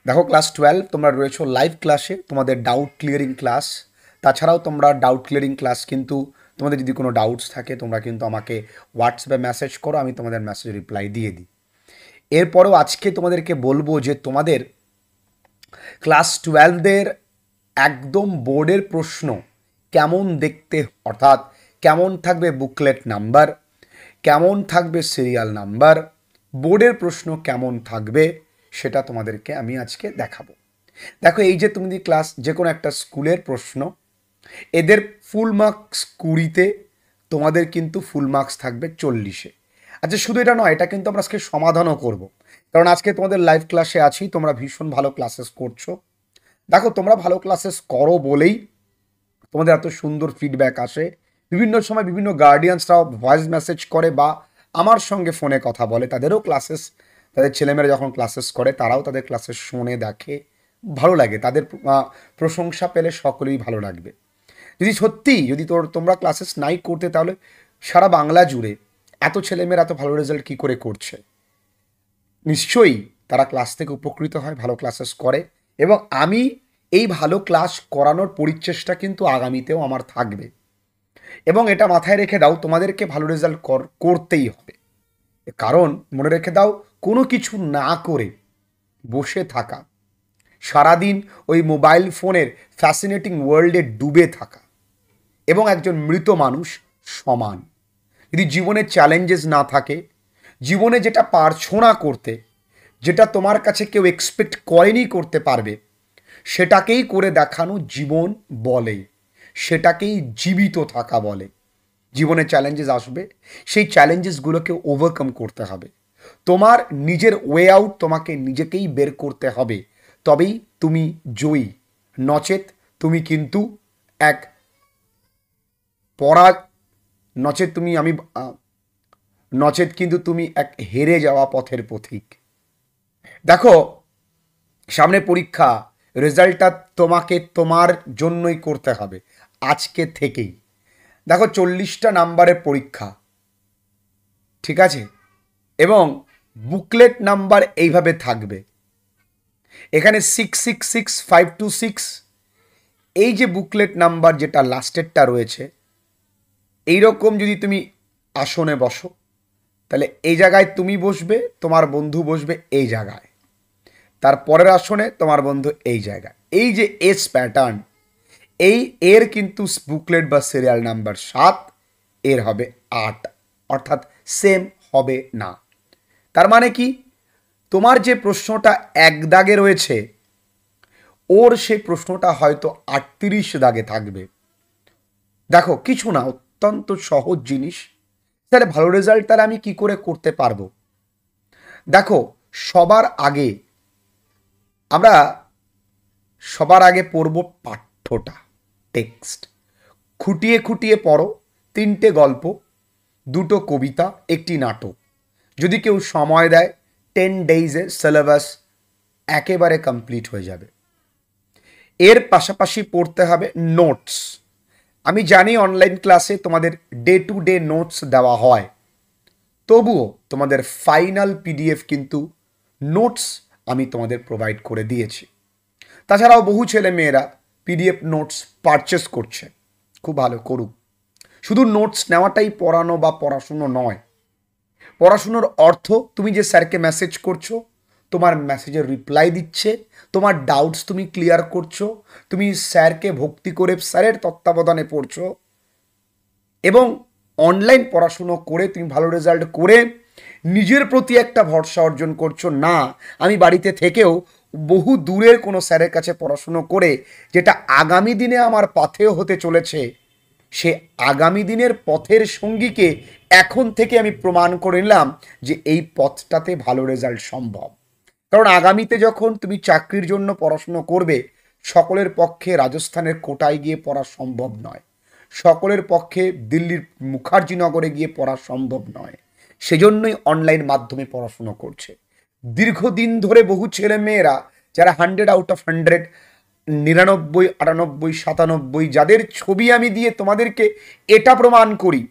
দেখো ক্লাস 12 তোমরা রয়েছো লাইভ ক্লাসে, তোমাদের ডাউট ক্লিয়ারিং ক্লাস। তাছাড়াও তোমরা ডাউট ক্লিয়ারিং ক্লাস কিন্তু তোমাদের যদি কোনো ডাউটস থাকে তোমরা কিন্তু আমাকে হোয়াটসঅ্যাপে মেসেজ করো, আমি তোমাদের মেসেজ রিপ্লাই দিয়ে দিই। এরপরেও আজকে তোমাদেরকে বলবো যে তোমাদের ক্লাস 12দের একদম বোর্ডের প্রশ্ন কেমন দেখতে, অর্থাৎ কেমন থাকবে বুকলেট নাম্বার, কেমন থাকবে সিরিয়াল নাম্বার, বোর্ডের প্রশ্ন কেমন থাকবে সেটা তোমাদেরকে আমি আজকে দেখাবো। দেখো এই যে তুমি ক্লাস যে কোনো একটা স্কুলের প্রশ্ন, এদের ফুল মার্কস 20-তে, তোমাদের কিন্তু ফুল মার্কস থাকবে 40-এ। আচ্ছা শুধু এটা নয়, এটা কিন্তু আমরা আজকে সমাধানও করব, কারণ আজকে তোমাদের লাইভ ক্লাসে আছি, তোমরা ভীষণ ভালো ক্লাসেস করছো। দেখো তোমরা ভালো ক্লাসেস করো বলেই তোমাদের এত সুন্দর ফিডব্যাক আসে। বিভিন্ন সময় বিভিন্ন গার্ডিয়ানসরাও ভয়েস মেসেজ করে বা আমার সঙ্গে ফোনে কথা বলে, তাদেরও ক্লাসেস, তাদের ছেলেমেয়েরা যখন ক্লাসেস করে তারাও তাদের ক্লাসেস শুনে দেখে, ভালো লাগে, তাদের প্রশংসা পেলে সকলেই ভালো লাগবে। যদি সত্যি যদি তোমরা ক্লাসেস নাই করতে, তাহলে সারা বাংলা জুড়ে এত ছেলেমেয়েরা এত ভালো রেজাল্ট কী করে করছে? নিশ্চয়ই তারা ক্লাস থেকে উপকৃত হয়, ভালো ক্লাসেস করে, এবং আমি এই ভালো ক্লাস করানোর পরিচেষ্টা কিন্তু আগামীতেও আমার থাকবে। এবং এটা মাথায় রেখে দাও, তোমাদেরকে ভালো রেজাল্ট করতেই হবে। কারণ মনে রেখে দাও, কোনো কিছু না করে বসে থাকা, সারাদিন ওই মোবাইল ফোনের ফ্যাসিনেটিং ওয়ার্ল্ডে ডুবে থাকা এবং একজন মৃত মানুষ সমান। যদি জীবনে চ্যালেঞ্জেস না থাকে, জীবনে যেটা পারছো না করতে, যেটা তোমার কাছে কেউ এক্সপেক্ট করেনি করতে পারবে, সেটাকেই করে দেখানো জীবন বলে, সেটাকেই জীবিত থাকা বলে। জীবনে চ্যালেঞ্জেস আসবে, সেই চ্যালেঞ্জেসগুলোকে ওভারকাম করতে হবে। তোমার নিজের ওয়ে আউট তোমাকে নিজেকেই বের করতে হবে, তবেই তুমি জয়ী। নচেত তুমি কিন্তু এক পরা নচেত তুমি আমি নচেত কিন্তু তুমি এক হেরে যাওয়া পথের পথিক। দেখো সামনে পরীক্ষা, রেজাল্টটা তোমাকে তোমার জন্যই করতে হবে আজকে থেকেই। দেখো 40টা নাম্বারের পরীক্ষা, ঠিক আছে, এবং বুকলেট নাম্বার এইভাবে থাকবে। এখানে 666526, এই যে বুকলেট নাম্বার যেটা লাস্টেরটা রয়েছে, এইরকম যদি তুমি আসনে বসো, তাহলে এই জায়গায় তুমি বসবে, তোমার বন্ধু বসবে এই জায়গায়, তার পরের আসনে তোমার বন্ধু এই জায়গায়। এই যে এস প্যাটার্ন, এর কিন্তু বুকলেট বা সিরিয়াল নাম্বার 7, এর হবে 8, অর্থাৎ সেম হবে না। তার মানে কি, তোমার যে প্রশ্নটা 1 দাগে রয়েছে, ওর সেই প্রশ্নটা হয়তো 38 দাগে থাকবে। দেখো কিছু না, অত্যন্ত সহজ জিনিস। তাহলে ভালো রেজাল্ট তাহলে আমি কি করে করতে পারবো? দেখো আমরা সবার আগে পড়ব পাঠ্যটা, টেক্সট। খুঁটিয়ে খুঁটিয়ে পড়ো, 3টে গল্প, 2টো কবিতা, 1টি নাটক। যদি কেউ সময় দেয় 10 ডেইজে সিলেবাস একেবারে কমপ্লিট হয়ে যাবে। এর পাশাপাশি পড়তে হবে নোটস। আমি জানি অনলাইন ক্লাসে তোমাদের ডে টু ডে নোটস দেওয়া হয়, তবুও তোমাদের ফাইনাল পিডিএফ কিন্তু নোটস আমি তোমাদের প্রোভাইড করে দিয়েছি। তাছাড়াও বহু ছেলে মেয়েরা পিডিএফ নোটস পারচেস করছে, খুব ভালো করুক। শুধু নোটস নেওয়াটাই পড়ানো বা পড়াশুনো নয়। পড়াশুনোর অর্থ তুমি যে স্যারকে মেসেজ করছো, তোমার মেসেজের রিপ্লাই দিচ্ছে, তোমার ডাউটস তুমি ক্লিয়ার করছো, তুমি স্যারকে ভক্তি করে স্যারের তত্ত্বাবধানে পড়ছো, এবং অনলাইন পড়াশুনো করে তুমি ভালো রেজাল্ট করে নিজের প্রতি একটা ভরসা অর্জন করছো। না, আমি বাড়িতে থেকেও বহু দূরের কোনো স্যারের কাছে পড়াশুনো করে যেটা আগামী দিনে আমার পাথেয় হতে চলেছে, সে আগামী দিনের পথের সঙ্গীকে এখন থেকে আমি প্রমাণ করে নিলাম যে এই পথটাতে ভালো রেজাল্ট সম্ভব। কারণ আগামীতে যখন তুমি চাকরির জন্য পড়াশুনো করবে, সকলের পক্ষে রাজস্থানের কোটায় গিয়ে পড়া সম্ভব নয়, সকলের পক্ষে দিল্লির মুখার্জিনগরে গিয়ে পড়া সম্ভব নয়। সেজন্যই অনলাইন মাধ্যমে পড়াশুনো করছে। দীর্ঘদিন ধরে বহু ছেলে মেয়েরা যারা 100 আউট অফ 100, 99, 98, 97, যাদের ছবি আমি দিয়ে তোমাদেরকে এটা প্রমাণ করি,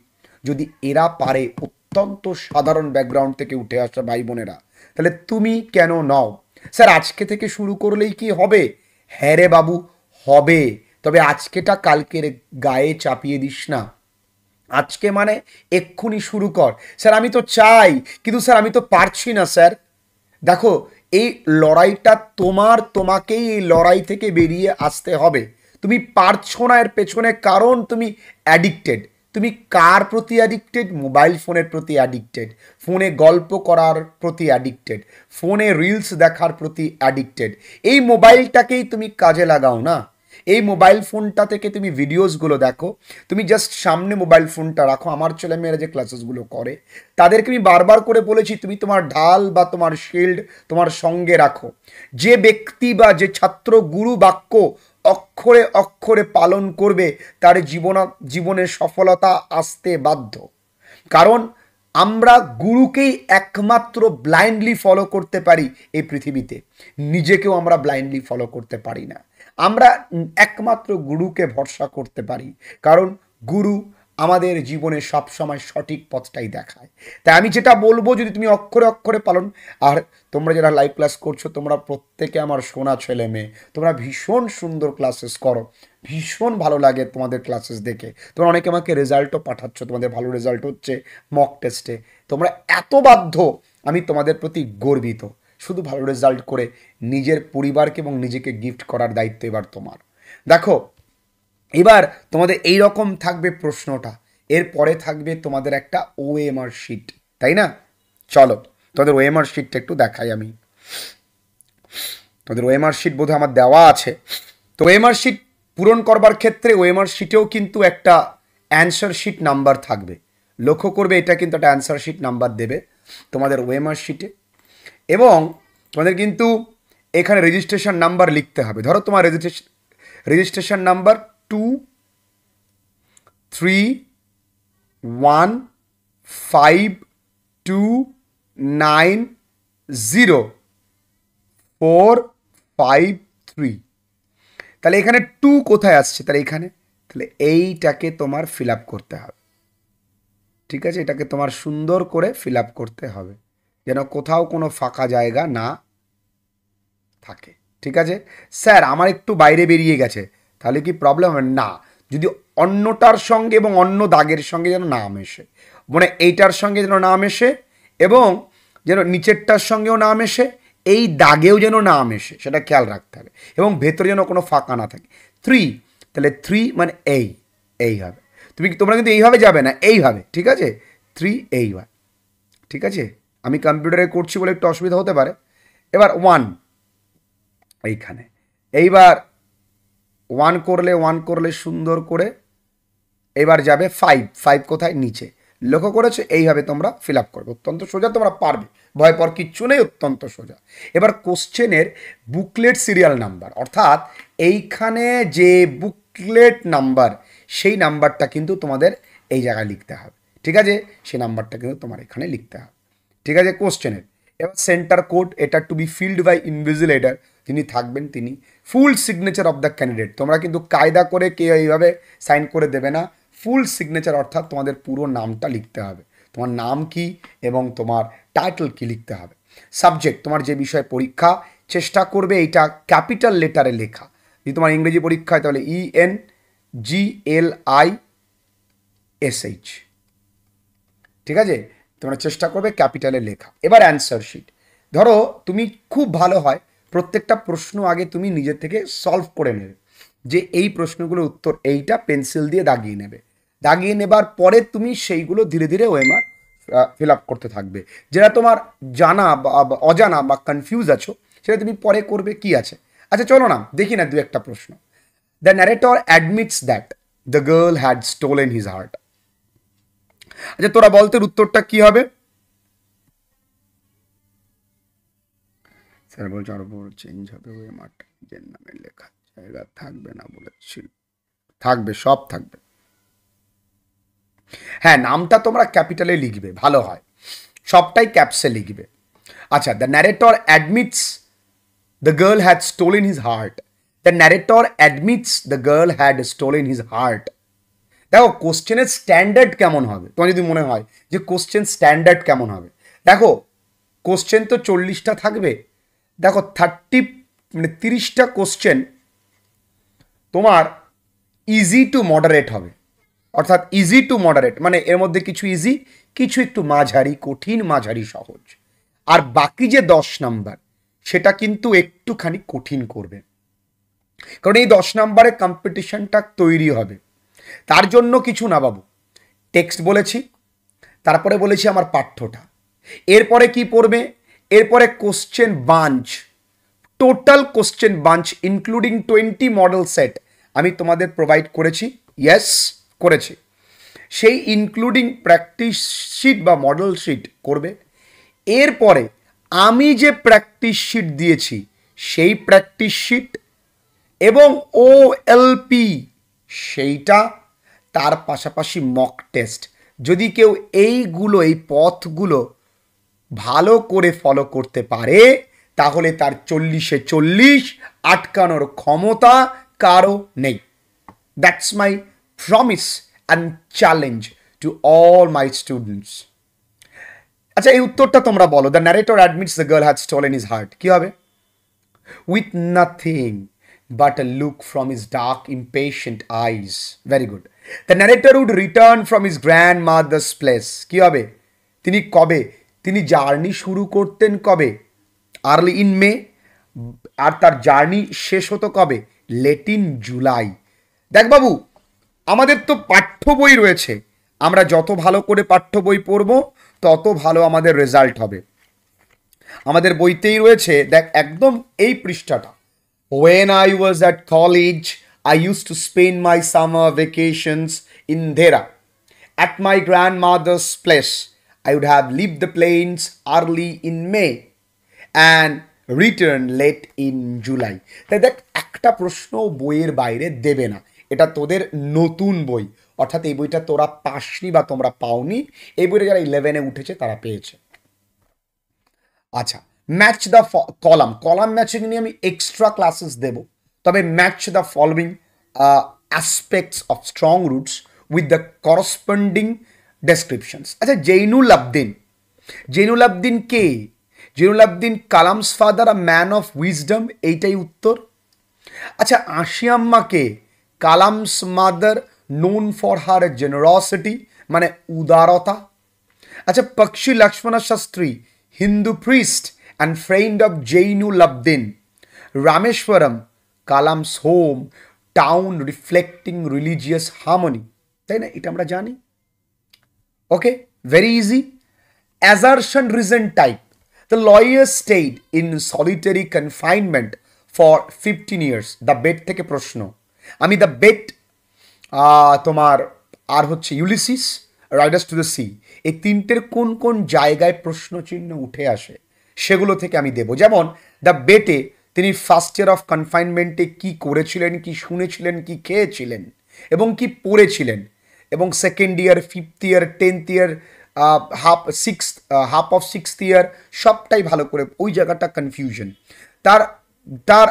যদি এরা পারে, অত্যন্ত সাধারণ ব্যাকগ্রাউন্ড থেকে উঠে আসা ভাই বোনেরা, তাহলে তুমি কেন নও? স্যার আজকে থেকে শুরু করলেই কি হবে? হ্যাঁ রে বাবু, হবে। তবে আজকেটা কালকের গায়ে চাপিয়ে দিস না। আজকে মানে এক্ষুনি শুরু কর। স্যার আমি তো চাই, কিন্তু স্যার আমি তো পারছি না স্যার। দেখো, এই লড়াইটা তোমাকেই এই লড়াই থেকে বেরিয়ে আসতে হবে। তুমি পারছো না এর পেছনে কারণ তুমি অ্যাডিক্টেড। তুমি কার প্রতি অ্যাডিক্টেড? মোবাইল ফোনের প্রতি অ্যাডিক্টেড, ফোনে গল্প করার প্রতি অ্যাডিক্টেড, ফোনে রিলস দেখার প্রতি অ্যাডিক্টেড। এই মোবাইলটাকেই তুমি কাজে লাগাও না। এই মোবাইল ফোনটা থেকে তুমি ভিডিওসগুলো দেখো, তুমি জাস্ট সামনে মোবাইল ফোনটা রাখো। আমার ছেলেমেয়েরা যে ক্লাসেসগুলো করে তাদেরকে আমি বারবার করে বলেছি, তুমি তোমার ঢাল বা তোমার শিল্ড তোমার সঙ্গে রাখো। যে ব্যক্তি বা যে ছাত্র গুরু বাক্য অক্ষরে অক্ষরে পালন করবে তার জীবনে সফলতা আসতে বাধ্য। কারণ আমরা গুরুকেই একমাত্র ব্লাইন্ডলি ফলো করতে পারি এই পৃথিবীতে, নিজেকেও আমরা ব্লাইন্ডলি ফলো করতে পারি না। আমরা একমাত্র গুরুকে ভরসা করতে পারি, কারণ গুরু আমাদের জীবনে সবসময় সঠিক পথটাই দেখায়। তাই আমি যেটা বলবো, যদি তুমি অক্ষরে অক্ষরে পালন, আর তোমরা যারা লাইভ ক্লাস করছো তোমরা প্রত্যেকে আমার সোনা ছেলে মেয়ে, তোমরা ভীষণ সুন্দর ক্লাসেস করো, ভীষণ ভালো লাগে তোমাদের ক্লাসেস দেখে। তোমরা অনেকে আমাকে রেজাল্টও পাঠাচ্ছ, তোমাদের ভালো রেজাল্ট হচ্ছে মক টেস্টে। তোমরা এত বাধ্য, আমি তোমাদের প্রতি গর্বিত। শুধু ভালো রেজাল্ট করে নিজের পরিবারকে এবং নিজেকে গিফট করার দায়িত্ব এবার তোমার। দেখো, এবার তোমাদের এই রকম থাকবে প্রশ্নটা, এরপরে থাকবে তোমাদের একটা ওএমআর শিট, তাই না? চলো তোমাদের ওএমআর শিটটা একটু দেখাই আমি। তোমাদের ওএমআর শিট বোধহয় আমার দেওয়া আছে। তো ওএমআর শিট পূরণ করবার ক্ষেত্রে ওএমআর শিটেও কিন্তু একটা অ্যান্সার শিট নাম্বার থাকবে। লক্ষ্য করবে, এটা কিন্তু একটা অ্যান্সার শিট নাম্বার দেবে তোমাদের ওএমআর শিটে। এবং তোমাদের কিন্তু এখানে রেজিস্ট্রেশন নাম্বার লিখতে হবে। ধরো তোমার রেজিস্ট্রেশন নাম্বার 2315290453। তাহলে এখানে 2 কোথায় আসছে? তাহলে এখানে, তাহলে এইটাকে তোমার ফিল আপ করতে হবে। ঠিক আছে, এটাকে তোমার সুন্দর করে ফিল আপ করতে হবে, যেন কোথাও কোনো ফাঁকা জায়গা না থাকে। ঠিক আছে স্যার, আমার একটু বাইরে বেরিয়ে গেছে, তাহলে কি প্রবলেম হবে? না, যদি অন্যটার সঙ্গে এবং অন্য দাগের সঙ্গে যেন না মেশে, মানে এইটার সঙ্গে যেন না মেশে, এবং যেন নিচেরটার সঙ্গেও না মেশে, এই দাগেও যেন না মেশে, সেটা খেয়াল রাখতে হবে। এবং ভেতরে যেন কোনো ফাঁকা না থাকে। 3, তাহলে 3 মানে এইভাবে। তোমরা কিন্তু এইভাবে যাবে না, এইভাবে। ঠিক আছে, 3 এইভাবে। ঠিক আছে, আমি কম্পিউটারে করছি বলে একটু অসুবিধা হতে পারে। এবার 1 এইখানে, এইবার 1 করলে সুন্দর করে এবার যাবে 5 কোথায়? নিচে। লক্ষ্য করেছো? এইভাবে তোমরা ফিল আপ করবে, অত্যন্ত সোজা, তোমরা পারবে, ভয় পর কিচ্ছু নেই, অত্যন্ত সোজা। এবার কোশ্চেনের বুকলেট সিরিয়াল নাম্বার, অর্থাৎ এইখানে যে বুকলেট নাম্বার, সেই নাম্বারটা কিন্তু তোমাদের এই জায়গায় লিখতে হবে। ঠিক আছে, সেই নাম্বারটা কিন্তু তোমার এখানে লিখতে হবে। ঠিক আছে, কোশ্চেনের এবার সেন্টার কোড, এটা to be filled by invigilator, যিনি থাকবেন তিনি। Full signature of the candidate, তোমরা কিন্তু কায়দা করে কেউ এইভাবে সাইন করে দেবে না। ফুল সিগনেচার অর্থাৎ তোমাদের পুরো নামটা লিখতে হবে, তোমার নাম কি এবং তোমার টাইটেল কি লিখতে হবে। সাবজেক্ট, তোমার যে বিষয়ে পরীক্ষা, চেষ্টা করবে এইটা ক্যাপিটাল লেটারে লেখা। যদি তোমার ইংরেজি পরীক্ষা হয় তাহলে ENGLISH। ঠিক আছে, তোমরা চেষ্টা করবে ক্যাপিটালে লেখা। এবার অ্যান্সার শিট, ধরো তুমি খুব ভালো হয় প্রত্যেকটা প্রশ্ন আগে তুমি নিজের থেকে সলভ করে নেবে, যে এই প্রশ্নগুলোর উত্তর এইটা, পেন্সিল দিয়ে দাগিয়ে নেবে। দাগিয়ে নেবার পরে তুমি সেইগুলো ধীরে ধীরে ওএমআর ফিল আপ করতে থাকবে। যেটা তোমার জানা বা অজানা বা কনফিউজ আছো, সেটা তুমি পরে করবে, কি আছে। আচ্ছা চলো না দেখি না দু একটা প্রশ্ন। The narrator admits that the girl had stolen his heart. আচ্ছা তোরা বলতে উত্তরটা কি হবে? স্যার বলছে আরো বড় চেঞ্জ হবে, ওই মাঠটা নিজের নামে লেখা জায়গা থাকবে না বলেছিল। থাকবে, সব থাকবে। হ্যাঁ, নামটা তোমরা ক্যাপিটালে লিখবে, ভালো হয়, সবটাই ক্যাপসে লিখবে। আচ্ছা, the narrator admits the girl had stolen his heart. The narrator admits the girl had stolen his heart. দেখো কোশ্চেনের স্ট্যান্ডার্ড কেমন হবে, তোমার যদি মনে হয় যে কোশ্চেন স্ট্যান্ডার্ড কেমন হবে, দেখো কোশ্চেন তো 40টা থাকবে, দেখো 30টা কোশ্চেন তোমার ইজি টু মডারেট হবে, অর্থাৎ ইজি টু মডারেট মানে এর মধ্যে কিছু ইজি, কিছু একটু মাঝারি কঠিন, মাঝারি সহজ। আর বাকি যে 10 নাম্বার সেটা কিন্তু একটুখানি কঠিন করবে, কারণ এই 10 নাম্বারের কম্পিটিশনটা তৈরি হবে। তার জন্য কিছু না বাবু, টেক্সট বলেছি, তারপরে বলেছি আমার পাঠ্যটা, এরপরে কি পড়বে, এরপরে question bunch, total question bunch including 20 model set আমি তোমাদের প্রোভাইড করেছি, ইয়েস করেছি। সেই ইনক্লুডিং প্র্যাকটিস শিট বা মডেল শিট করবে। এরপরে আমি যে প্র্যাকটিস শিট দিয়েছি সেই প্র্যাকটিস শিট এবং ওএলপি সেইটা, তার পাশাপাশি মক টেস্ট। যদি কেউ এইগুলো, এই পথগুলো ভালো করে ফলো করতে পারে তাহলে তার 40-এ 40 আটকানোর ক্ষমতা কারো নেই। That's my promise and challenge to all my students. আচ্ছা, এই উত্তরটা তোমরা বলো। The narrator admits the girl had stolen his heart, কি হবে? With nothing but a look from his dark, impatient eyes. Very good. The narrator would return from his grandmother's place. কি হবে? তিনি কবে, তিনি জার্নি শুরু করতেন কবে? Early in May. আর তার জার্নি শেষ হতো কবে? Late in July. দেখ বাবু, আমাদের তো পাঠ্য বই রয়েছে, আমরা যত ভালো করে পাঠ্য বই পড়বো তত ভালো আমাদের রেজাল্ট হবে। আমাদের বইতেই রয়েছে, দেখ একদম এই পৃষ্ঠাটা, When I was at college, I used to spend my summer vacations in Dhera. At my grandmother's place, I would have left the plains early in May and return late in July. তাই দেখ, একটা প্রশ্ন বইয়ের বাইরে দেবে না, এটা তোদের নতুন বই, অর্থাৎ এই বইটা তোরা পাসনি বা তোমরা পাওনি, এই বইটা যারা 11-এ উঠেছে তারা পেয়েছে। আচ্ছা, match the column, column matching নিয়ে আমি এক্সট্রা ক্লাসেস দেব, তবে match the following aspects of strong roots with the corresponding descriptions. আচ্ছা, জৈনুল আবদিন, জৈনুল আবদিন কে? Zainul Abdin Kalam's father, a man of wisdom, এইটাই উত্তর। আচ্ছা, আশিয়াম্মা কে? Kalam's mother, known for her generosity, মানে উদারতা। আচ্ছা, পক্ষী Lakshman Shastri, Hindu priest and friend of Jainul Abdin. Rameshwaram, Kalam's home, town reflecting religious harmony. তাই না? এটা আমরা জানি। Okay, very easy. Assertion reason type. The lawyer stayed in solitary confinement for 15 years. The bet থেকে প্রশ্ন। আমি দ্য বেট, তোমার আর হচ্ছে Ulysses, Riders to the sea, এই তিনটের কোন কোন জায়গায় প্রশ্ন চিহ্ন উঠে আসে সেগুলো থেকে আমি দেব। যেমন দ্য বেটে তিনি ফার্স্ট ইয়ার অফ কনফাইনমেন্টে কি করেছিলেন, কি শুনেছিলেন, কি খেয়েছিলেন এবং কি পড়েছিলেন, এবং second year, 5th year, 10th year, half of 6th ইয়ার, সবটাই ভালো করে, ওই জায়গাটা কনফিউশন। তার তার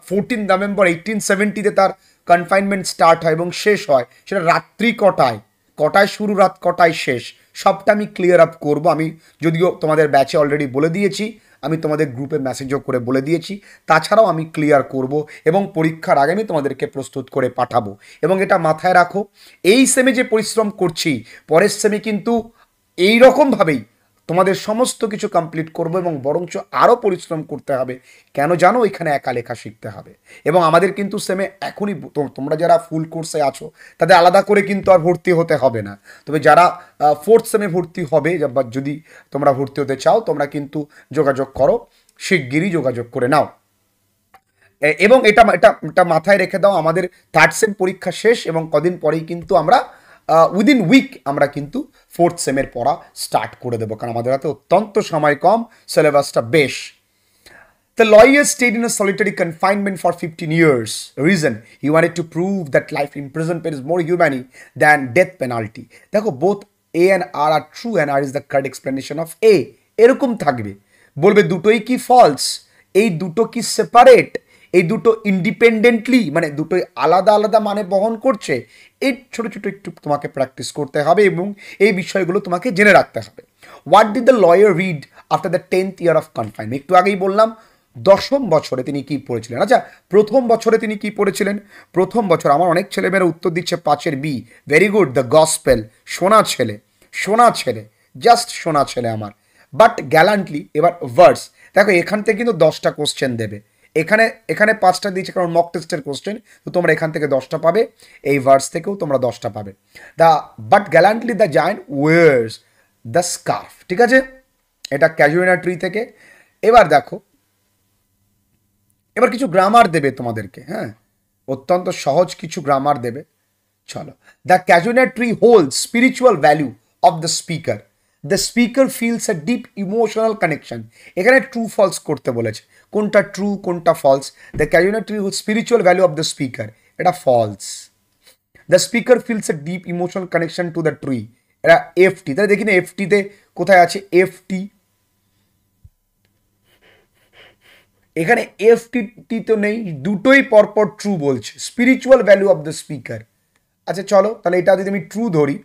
14 নভেম্বর 1870-তে তার কনফাইনমেন্ট স্টার্ট হয় এবং শেষ হয় সেটা রাত্রি কটায়, কটায় শুরু, রাত কটায় শেষ, সবটা আমি ক্লিয়ার আপ করবো। আমি যদিও তোমাদের ব্যাচে অলরেডি বলে দিয়েছি, আমি তোমাদের গ্রুপে মেসেজও করে বলে দিয়েছি, তাছাড়াও আমি ক্লিয়ার করব এবং পরীক্ষার আগে আমি তোমাদেরকে প্রস্তুত করে পাঠাবো। এবং এটা মাথায় রাখো, এই সেমে যে পরিশ্রম করছি, পরের সেমে কিন্তু এই রকমভাবেই তোমাদের সমস্ত কিছু কমপ্লিট করবো এবং বরঞ্চ আরও পরিশ্রম করতে হবে। কেন জানো? এখানে একা লেখা শিখতে হবে। এবং আমাদের কিন্তু সেমে এখনই, তোমরা যারা ফুল কোর্সে আছো তাদের আলাদা করে কিন্তু আর ভর্তি হতে হবে না, তবে যারা 4th সেমে ভর্তি হবে বা যদি তোমরা ভর্তি হতে চাও তোমরা কিন্তু যোগাযোগ করো, শিগগিরই যোগাযোগ করে নাও। এবং এটা এটা এটা মাথায় রেখে দাও, আমাদের 3rd সেম পরীক্ষা শেষ এবং কদিন পরেই কিন্তু আমরা উইদিন উইক আমরা কিন্তু 4th সেমের পড়া স্টার্ট করে দেবো, কারণ আমাদের হাতে অত্যন্ত সময় কম, সিলেবাসটা বেশ। The lawyer stayed in a solitary confinement for 15 years. Reason, he wanted to prove that life in prison is more humane than death penalty. দেখো, both A and R are true and R is the correct explanation of A. এরকম থাকবে, বলবে দুটোই কি false, এই দুটো কি separate, এই দুটো ইন্ডিপেন্ডেন্টলি, মানে দুটোই আলাদা আলাদা মানে বহন করছে। এই ছোটো ছোটো একটু তোমাকে প্র্যাকটিস করতে হবে এবং এই বিষয়গুলো তোমাকে জেনে রাখতে হবে। What did the lawyer read after the 10th year of confinement. একটু আগেই বললাম 10ম বছরে তিনি কি পড়েছিলেন। আচ্ছা, প্রথম বছরে তিনি কি পড়েছিলেন? প্রথম বছর আমার অনেক ছেলেমেয়েরা উত্তর দিচ্ছে 5-এর B. Very good, the gospel. শোনা ছেলে, শোনা ছেলে, জাস্ট শোনা ছেলে আমার। বাট গ্যালান্টলি এবার ভার্স দেখো, এখান থেকে কিন্তু 10টা কোশ্চেন দেবে। এখানে এখানে 5টা দিয়েছে কারণ মক টেস্টের কোশ্চেন, তো তোমরা এখান থেকে 10টা পাবে, এই ভার্স থেকেও তোমরা 10টা পাবে। The but gallantly the giant wars the scarf, ঠিক আছে, এটা ক্যাজুয়ালিনা ট্রি থেকে। এবার দেখো, এবার কিছু গ্রামার দেবে তোমাদেরকে, হ্যাঁ, অত্যন্ত সহজ কিছু গ্রামার দেবে। চলো, the casuarina tree hold spiritual value of the speaker. The speaker feels a deep emotional connection. এখানে ট্রু ফলস করতে বলেছে, কোনটা ট্রু কোনটা false. The casuarina tree hold spiritual value of the speaker, এটা false. The speaker feels a deep emotional connection to the tree, এটা FT. তাহলে দেখি না এফটিতে কোথায় আছে এফটি, এখানে এফটি তো নেই, দুটোই পরপর ট্রু বলছে, spiritual value of the speaker. আচ্ছা চলো, তাহলে এটা যদি আমি ট্রু ধরি,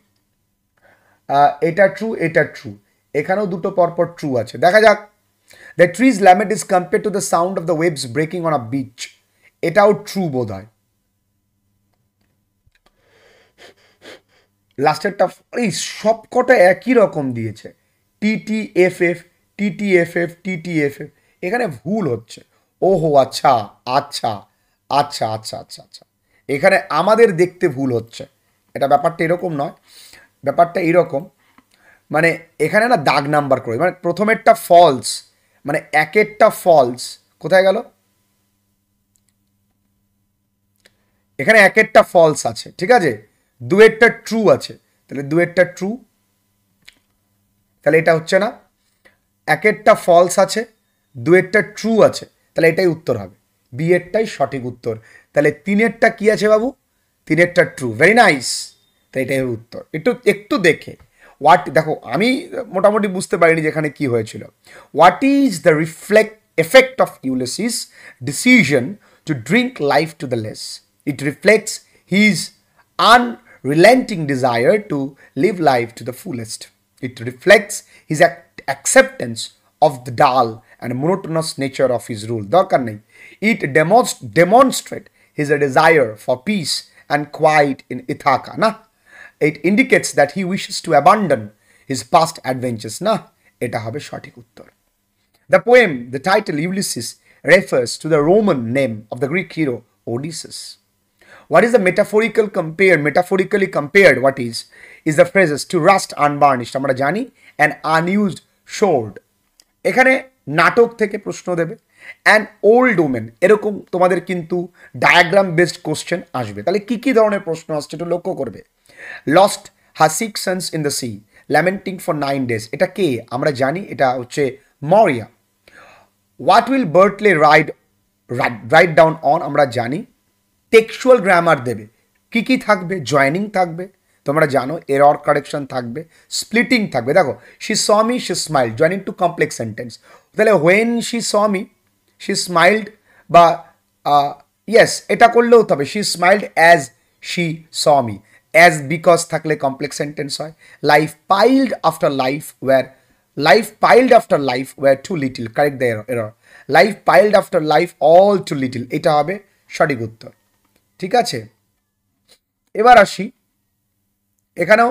এটা ট্রু, এটা ট্রু, এখানেও দুটো পরপর ট্রু আছে। দেখা যাক, the trees lament is compare to the sound of the waves breaking on a beach, এটাও ট্রু বোধ হয়। লাস্টেরটা এই সবকটা একই রকম দিয়েছে, টিটিএফএফ, টিটিএফএফ, টিটিএফএফ, এখানে ভুল হচ্ছে। ওহো আচ্ছা আচ্ছা আচ্ছা আচ্ছা আচ্ছা আচ্ছা, এখানে আমাদের দেখতে ভুল হচ্ছে। এটা ব্যাপারটা এরকম নয়, ব্যাপারটা এরকম, মানে এখানে না দাগ নাম্বার করে, মানে প্রথমেরটা ফলস, মানে একেরটা ফলস, কোথায় গেল, এখানে একেরটা ফলস আছে, ঠিক আছে, দুয়েরটা ট্রু আছে, তাহলে দুয়েরটা ট্রু, তাহলে এটা হচ্ছে না। একেরটা ফলস আছে, দুয়েরটা ট্রু আছে, তাহলে এটাই উত্তর হবে, বি এরটাই সঠিক উত্তর। তাহলে তিনেরটা কি আছে বাবু, তিনেরটা ট্রু, ভেরি নাইস, তাই এটাই হবে উত্তর। একটু একটু দেখে হোয়াট, দেখো আমি মোটামুটি বুঝতে পারিনি যেখানে কি হয়েছিল। What is the effect of Ulysses decision to drink life to the less? It reflects his unrelenting desire to live life to the fullest. It reflects his acceptance of the dull and monotonous nature of his rule. দরকার নেই। It demonstrates his desire for peace and quiet in Ithaca. না, it indicates that he wishes to abandon his past adventures. না, এটা হবে সঠিক উত্তর। The poem, the title Ulysses, refers to the Roman name of the Greek hero Odysseus. What is the metaphorically compared, what is the phrases to rust unvarnished, আমরা জানি, an unused sword। এখানে নাটক থেকে প্রশ্ন দেবে, অ্যান ওল্ড ওমেন, এরকম তোমাদের কিন্তু ডায়াগ্রাম বেসড কোশ্চেন আসবে। তাহলে কি কি ধরনের প্রশ্ন আসছে একটু লক্ষ্য করবে। Lost her 6 sons in the sea, lamenting for 9 days, এটা কে আমরা জানি, এটা হচ্ছে মরিয়া। What will Bartley write down on, আমরা জানি। টেক্সচুয়াল গ্রামার দেবে, কি কি থাকবে, জয়নিং থাকবে, তোমরা জানো, এরর কারেকশন থাকবে, স্প্লিটিং থাকবে। দেখো, she saw me, she smiled, joining to complex sentence, তাহলে when she saw me, she smiled, বা ইয়েস এটা করলেও তবে she smiled as she saw me, as because থাকলে কমপ্লেক্স সেন্টেন্স হয়। Life piled after life war too little, correct the error. Life piled after life all too little, এটা হবে সঠিক উত্তর, ঠিক আছে। এবার আসি এখানেও,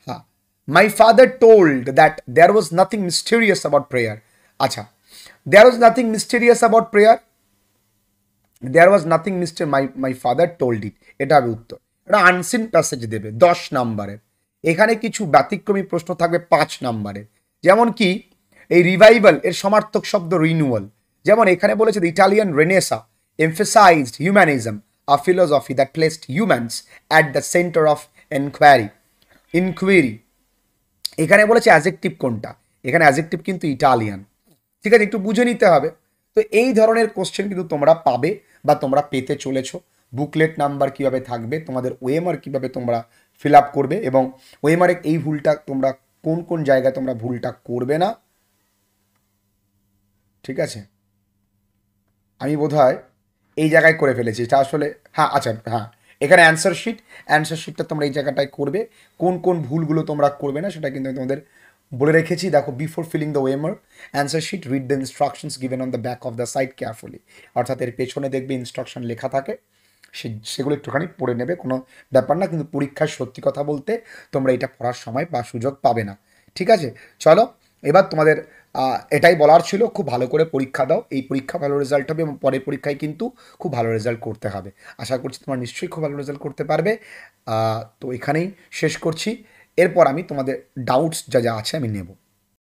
হ্যাঁ, my father told that there was nothing mysterious about prayer. আচ্ছা, there was nothing mysterious about prayer, there was nothing my father told it, এটা হবে উত্তর। এটা আনসিন প্যাসেজ দেবে 10 নম্বরের। এখানে কিছু ব্যতিক্রমী প্রশ্ন থাকবে 5 নম্বরের, যেমন কি এই রিভাইভাল এর সমার্থক শব্দ রিনিউয়াল। যেমন এখানে বলেছে the Italian Renaissance emphasized humanism, a philosophy that placed humans at the center of inquiry। এখানে বলেছে অ্যাজেক্টিভ কোনটা, এখানে অ্যাজেক্টিভ কিন্তু ইটালিয়ান, ঠিক আছে, একটু বুঝে নিতে হবে। তো এই ধরনের কোশ্চেন কিন্তু তোমরা পাবে বা তোমরা পেতে চলেছো। বুকলেট নাম্বার কিভাবে থাকবে, তোমাদের ওএমআর কিভাবে তোমরা ফিল আপ করবে, এবং ওএমআরে এই ভুলটা তোমরা কোন কোন জায়গায় তোমরা ভুলটা করবে না, ঠিক আছে। আমি বোধহয় এই জায়গায় করে ফেলেছি, এটা আসলে, হ্যাঁ আচ্ছা হ্যাঁ, এখানে অ্যান্সার শিটটা তোমরা এই জায়গাটায় করবে, কোন কোন ভুলগুলো তোমরা করবে না সেটা কিন্তু আমি তোমাদের বলে রেখেছি দেখো, before filling the OMR answer sheet read the instructions given on the back of the side carefully. অর্থাৎ এর পেছনে দেখবে ইনস্ট্রাকশন লেখা থাকে, সেগুলো একটুখানি পড়ে নেবে, কোনো ব্যাপার না, কিন্তু পরীক্ষায় সত্যি কথা বলতে তোমরা এটা পড়ার সময় বা সুযোগ পাবে না। ঠিক আছে, চলো এবার তোমাদের এটাই বলার ছিল, খুব ভালো করে পরীক্ষা দাও, এই পরীক্ষা ভালো রেজাল্ট হবে এবং পরের পরীক্ষায় কিন্তু খুব ভালো রেজাল্ট করতে হবে। আশা করছি তোমরা নিশ্চয়ই খুব ভালো রেজাল্ট করতে পারবে। তো এখানেই শেষ করছি, এরপর আমি তোমাদের ডাউটস যা যা আছে আমি নেব।